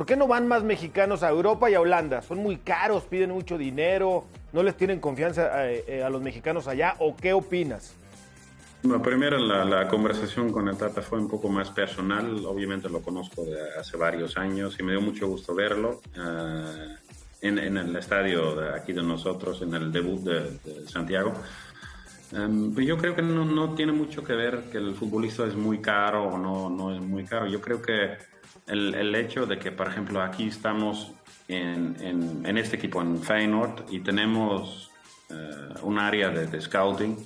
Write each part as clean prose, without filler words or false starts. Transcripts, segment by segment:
¿Por qué no van más mexicanos a Europa y a Holanda? Son muy caros, piden mucho dinero, no les tienen confianza a los mexicanos allá, ¿o qué opinas? Bueno, primero la conversación con el Tata fue un poco más personal. Obviamente lo conozco de hace varios años y me dio mucho gusto verlo en el estadio de aquí de nosotros, en el debut de Santiago. Pues yo creo que no tiene mucho que ver que el futbolista es muy caro o no es muy caro. Yo creo que el hecho de que, por ejemplo, aquí estamos en este equipo, en Feyenoord, y tenemos un área de scouting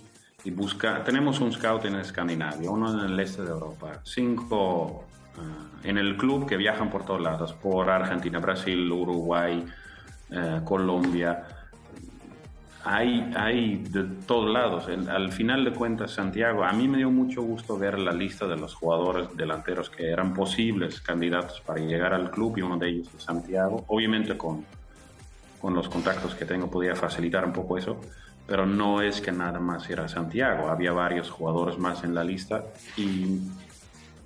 y tenemos un scout en Escandinavia, uno en el este de Europa, 5 en el club que viajan por todos lados, por Argentina, Brasil, Uruguay, Colombia. Hay de todos lados. Al final de cuentas, Santiago, a mí me dio mucho gusto ver la lista de los jugadores delanteros que eran posibles candidatos para llegar al club, y uno de ellos es Santiago. Obviamente con los contactos que tengo podía facilitar un poco eso, pero no es que nada más era Santiago, había varios jugadores más en la lista,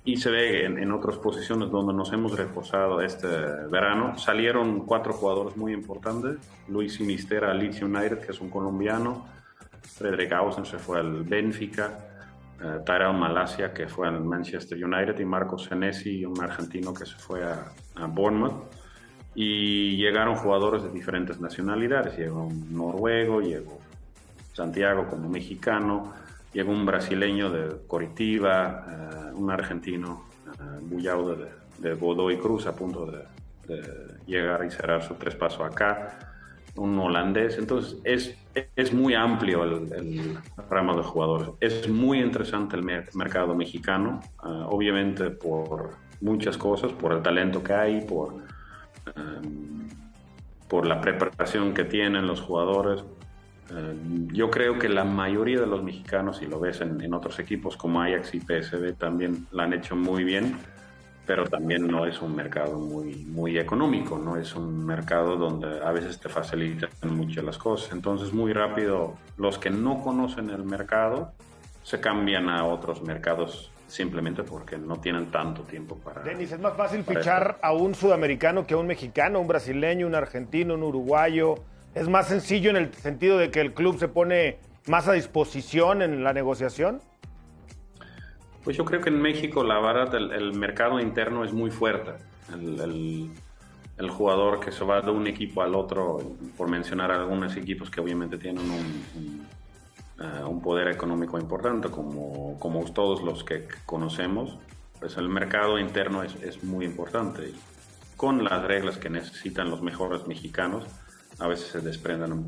y se ve en otras posiciones donde nos hemos reforzado este verano. Salieron 4 jugadores muy importantes: Luis Sinistera al Leeds United, que es un colombiano; Fredrik Ausen se fue al Benfica; Tyrell Malacia, que fue al Manchester United; y Marcos Senesi, un argentino, que se fue a Bournemouth. Y llegaron jugadores de diferentes nacionalidades: llegó un noruego, llegó Santiago como mexicano, llegó un brasileño de Coritiba, un argentino, Bullaudo de Godoy Cruz, a punto de llegar y cerrar su traspaso acá, un holandés. Entonces es muy amplio el ramo de jugadores. Es muy interesante el mercado mexicano, obviamente por muchas cosas, por el talento que hay, por la preparación que tienen los jugadores. Yo creo que la mayoría de los mexicanos, si lo ves en otros equipos como Ajax y PSV, también la han hecho muy bien, pero también no es un mercado muy económico, no es un mercado donde a veces te facilitan mucho las cosas. Entonces, muy rápido, los que no conocen el mercado se cambian a otros mercados simplemente porque no tienen tanto tiempo para... Denis, ¿es más fácil fichar a un sudamericano que a un mexicano, un brasileño, un argentino, un uruguayo? ¿Es más sencillo en el sentido de que el club se pone más a disposición en la negociación? Pues yo creo que en México, la verdad, el mercado interno es muy fuerte. El jugador que se va de un equipo al otro, por mencionar algunos equipos que obviamente tienen un poder económico importante, como todos los que conocemos, pues el mercado interno es muy importante. Y con las reglas que necesitan los mejores mexicanos, a veces se desprenden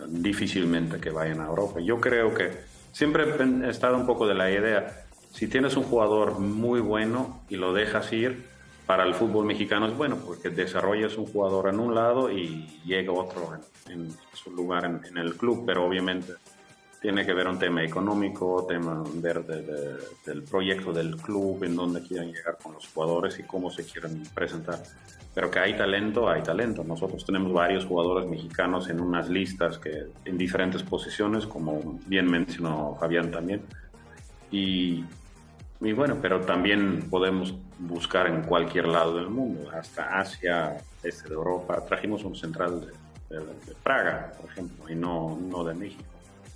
difícilmente que vayan a Europa. Yo creo que siempre he estado un poco de la idea: si tienes un jugador muy bueno y lo dejas ir, para el fútbol mexicano es bueno, porque desarrollas un jugador en un lado y llega otro en su lugar en el club. Pero obviamente tiene que ver un tema económico, tema del proyecto del club, en dónde quieren llegar con los jugadores y cómo se quieren presentar. Pero que hay talento, hay talento. Nosotros tenemos varios jugadores mexicanos en unas listas que en diferentes posiciones, como bien mencionó Fabián también. Y bueno, pero también podemos buscar en cualquier lado del mundo, hasta Asia, este de Europa. Trajimos un central de Praga, por ejemplo, y no de México.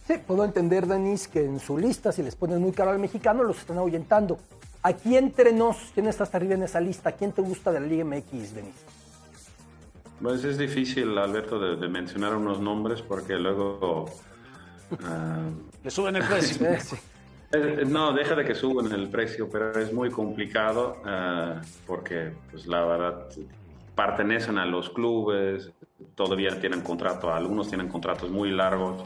Sí, puedo entender, Denis, que en su lista, si les ponen muy caro al mexicano, los están ahuyentando. Aquí entre nos, ¿quién está hasta arriba en esa lista? ¿Quién te gusta de la Liga MX, Denis? Pues es difícil, Alberto, de mencionar unos nombres porque luego... Le suben el precio. Sí. No, deja de que suban el precio, pero es muy complicado porque, pues la verdad, pertenecen a los clubes, todavía tienen contrato, algunos tienen contratos muy largos.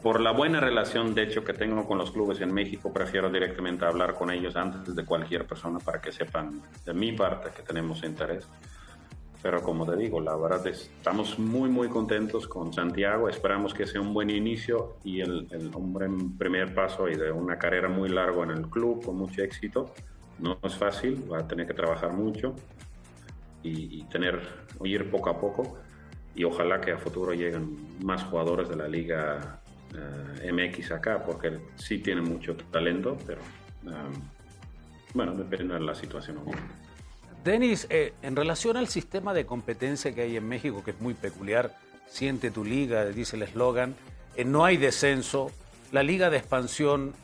Por la buena relación, de hecho, que tengo con los clubes en México, prefiero directamente hablar con ellos antes de cualquier persona para que sepan de mi parte que tenemos interés. Pero como te digo, la verdad estamos muy contentos con Santiago. Esperamos que sea un buen inicio y un buen primer paso y de una carrera muy larga en el club con mucho éxito. No es fácil, va a tener que trabajar mucho y ir poco a poco. Y ojalá que a futuro lleguen más jugadores de la Liga MX acá, porque sí tienen mucho talento, pero bueno, depende de la situación. Denis, en relación al sistema de competencia que hay en México, que es muy peculiar, siente tu liga, dice el eslogan, no hay descenso, la liga de expansión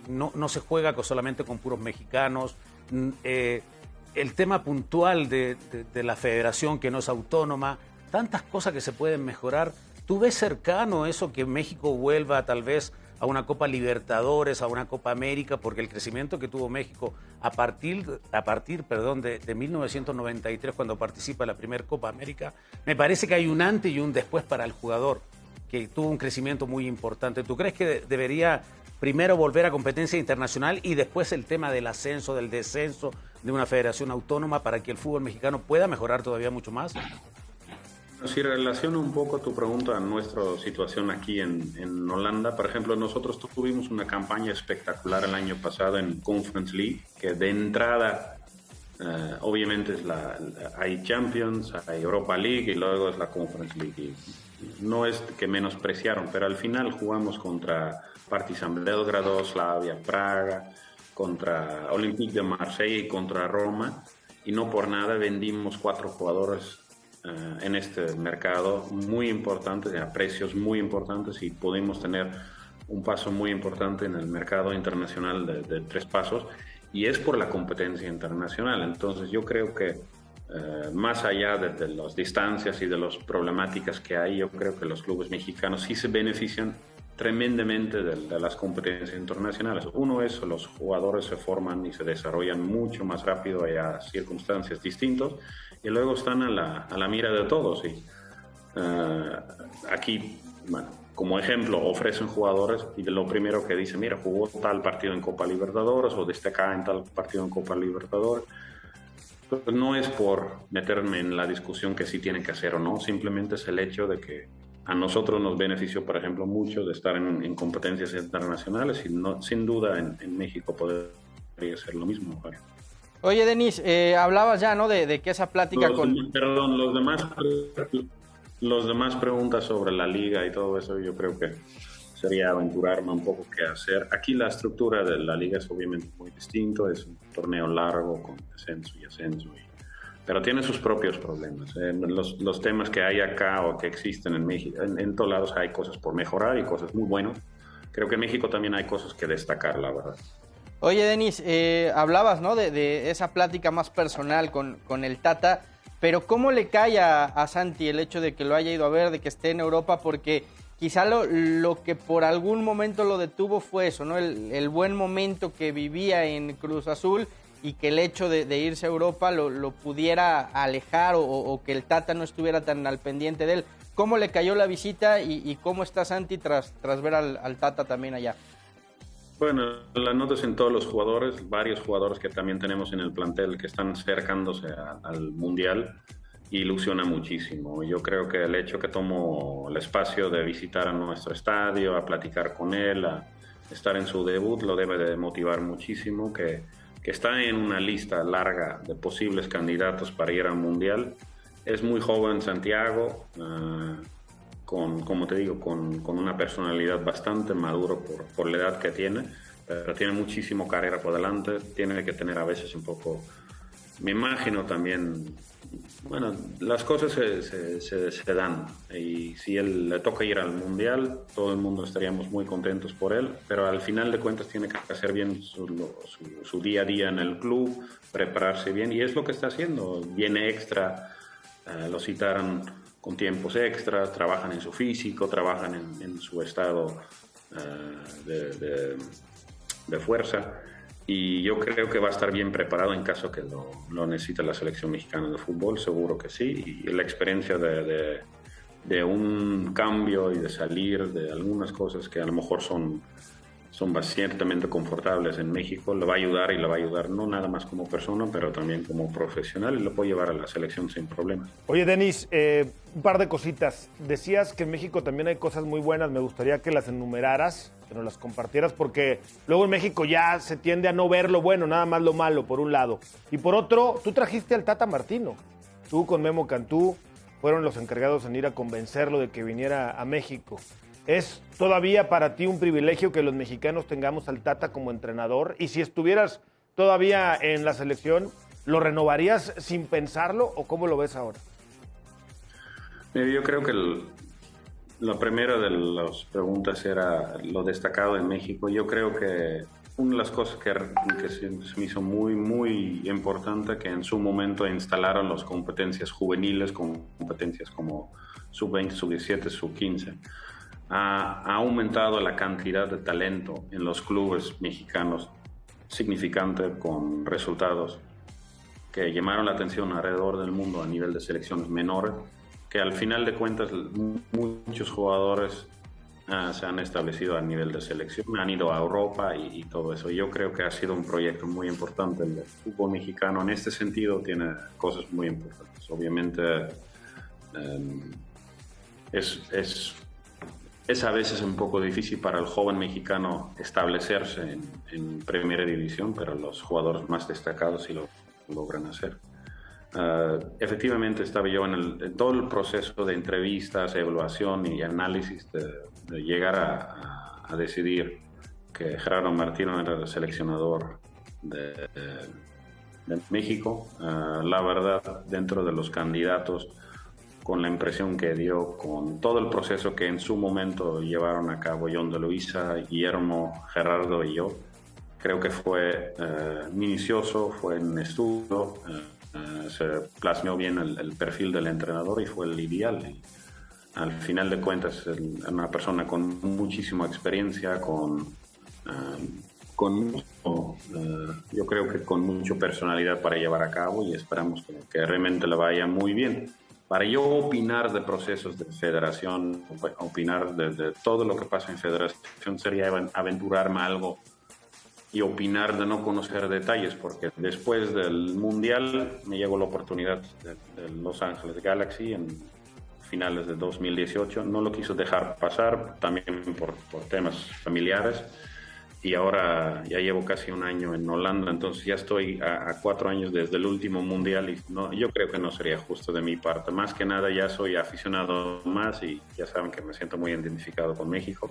no se juega solamente con puros mexicanos, el tema puntual de la federación que no es autónoma, tantas cosas que se pueden mejorar. ¿Tú ves cercano eso que México vuelva tal vez a una Copa Libertadores, a una Copa América? Porque el crecimiento que tuvo México a partir de 1993, cuando participa en la primera Copa América, me parece que hay un antes y un después para el jugador, que tuvo un crecimiento muy importante. ¿Tú crees que debería primero volver a competencia internacional y después el tema del ascenso, del descenso de una federación autónoma para que el fútbol mexicano pueda mejorar todavía mucho más? Si relaciono un poco tu pregunta a nuestra situación aquí en Holanda, por ejemplo, nosotros tuvimos una campaña espectacular el año pasado en Conference League, que de entrada obviamente hay Champions, hay Europa League y luego es la Conference League. Y no es que menospreciaron, pero al final jugamos contra Partizan Belgrado, Slavia Praga, contra Olympique de Marsella y contra Roma, y no por nada vendimos 4 jugadores en este mercado muy importantes, a precios muy importantes, y pudimos tener un paso muy importante en el mercado internacional de 3 pasos, y es por la competencia internacional. Entonces yo creo que más allá de las distancias y de las problemáticas que hay, yo creo que los clubes mexicanos sí se benefician tremendamente de las competencias internacionales. Uno es, los jugadores se forman y se desarrollan mucho más rápido a circunstancias distintas, y luego están a la mira de todos. Y aquí, bueno, como ejemplo, ofrecen jugadores y lo primero que dicen, mira, jugó tal partido en Copa Libertadores o destaca en tal partido en Copa Libertadores. Pues no es por meterme en la discusión que sí tienen que hacer o no, simplemente es el hecho de que a nosotros nos benefició, por ejemplo, mucho de estar en competencias internacionales, y no, sin duda en México podría ser lo mismo. Claro. Oye, Denis, hablabas ya, ¿no? De que esa plática Perdón, los demás preguntas sobre la liga y todo eso, yo creo que sería aventurarme un poco qué hacer. Aquí la estructura de la liga es obviamente muy distinto, es un torneo largo con ascenso y ascenso, pero tiene sus propios problemas. Los temas que hay acá o que existen en México, en todos lados hay cosas por mejorar y cosas muy buenas. Creo que en México también hay cosas que destacar, la verdad. Oye, Denis, hablabas, ¿no? de esa plática más personal con el Tata, pero ¿cómo le cae a Santi el hecho de que lo haya ido a ver, de que esté en Europa? Porque quizá lo que por algún momento lo detuvo fue eso, ¿no? El buen momento que vivía en Cruz Azul, y que el hecho de irse a Europa lo pudiera alejar o que el Tata no estuviera tan al pendiente de él. ¿Cómo le cayó la visita y cómo está Santi tras ver al Tata también allá? Bueno, la notas en todos los jugadores, varios jugadores que también tenemos en el plantel que están acercándose al Mundial, ilusiona muchísimo. Yo creo que el hecho que tomó el espacio de visitar a nuestro estadio, a platicar con él, a estar en su debut, lo debe de motivar muchísimo, que está en una lista larga de posibles candidatos para ir al Mundial. Es muy joven Santiago, como te digo, con una personalidad bastante maduro por la edad que tiene, pero tiene muchísimo carrera por delante, tiene que tener a veces un poco, me imagino también, bueno, las cosas se dan, y si él le toca ir al Mundial, todo el mundo estaríamos muy contentos por él, pero al final de cuentas tiene que hacer bien su día a día en el club, prepararse bien, y es lo que está haciendo. Viene extra, lo citaron con tiempos extras, trabajan en su físico, trabajan en su estado de fuerza, y yo creo que va a estar bien preparado en caso que lo necesite la selección mexicana de fútbol, seguro que sí, y la experiencia de un cambio y de salir de algunas cosas que a lo mejor son ciertamente confortables en México, le va a ayudar, y le va a ayudar no nada más como persona, pero también como profesional, y lo puede llevar a la selección sin problemas. Oye, Denis, un par de cositas. Decías que en México también hay cosas muy buenas, me gustaría que las enumeraras, que nos las compartieras, porque luego en México ya se tiende a no ver lo bueno, nada más lo malo, por un lado. Y por otro, tú trajiste al Tata Martino. Tú con Memo Cantú fueron los encargados en ir a convencerlo de que viniera a México. ¿Es todavía para ti un privilegio que los mexicanos tengamos al Tata como entrenador? Y si estuvieras todavía en la selección, ¿lo renovarías sin pensarlo o cómo lo ves ahora? Yo creo que la primera de las preguntas era lo destacado en México. Yo creo que una de las cosas que se me hizo muy, muy importante, que en su momento instalaron las competencias juveniles, competencias como sub-20, sub-17, sub-15, ha aumentado la cantidad de talento en los clubes mexicanos significante, con resultados que llamaron la atención alrededor del mundo a nivel de selecciones menores, que al final de cuentas muchos jugadores se han establecido a nivel de selección, han ido a Europa y todo eso. Yo creo que ha sido un proyecto muy importante. El fútbol mexicano en este sentido tiene cosas muy importantes. Obviamente es a veces un poco difícil para el joven mexicano establecerse en primera división, pero los jugadores más destacados sí lo logran hacer. Efectivamente estaba yo en todo el proceso de entrevistas, evaluación y análisis de llegar a decidir que Gerardo Martino era el seleccionador de México. La verdad, dentro de los candidatos, con la impresión que dio, con todo el proceso que en su momento llevaron a cabo John de Luisa, Guillermo, Gerardo y yo, creo que fue minucioso, fue en estudio, se plasmó bien el perfil del entrenador y fue el ideal. Y al final de cuentas, una persona con muchísima experiencia, yo creo que con mucha personalidad para llevar a cabo, y esperamos que realmente le vaya muy bien. Para yo opinar de procesos de federación, opinar de todo lo que pasa en federación, sería aventurarme a algo y opinar de no conocer detalles, porque después del Mundial me llegó la oportunidad de Los Ángeles Galaxy en finales de 2018. No lo quiso dejar pasar, también por temas familiares, y ahora ya llevo casi un año en Holanda, entonces ya estoy a 4 años desde el último Mundial, y yo creo que no sería justo de mi parte. Más que nada ya soy aficionado más y ya saben que me siento muy identificado con México,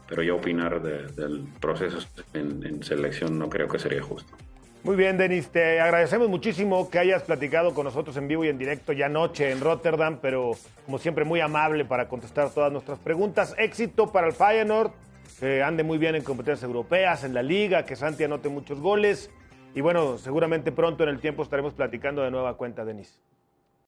pero yo opinar del proceso en selección no creo que sería justo. Muy bien, Denis, te agradecemos muchísimo que hayas platicado con nosotros en vivo y en directo ya anoche en Rotterdam, pero como siempre muy amable para contestar todas nuestras preguntas. Éxito para el Feyenoord, que ande muy bien en competencias europeas, en la Liga, que Santi anote muchos goles. Y bueno, seguramente pronto en el tiempo estaremos platicando de nueva cuenta, Denis.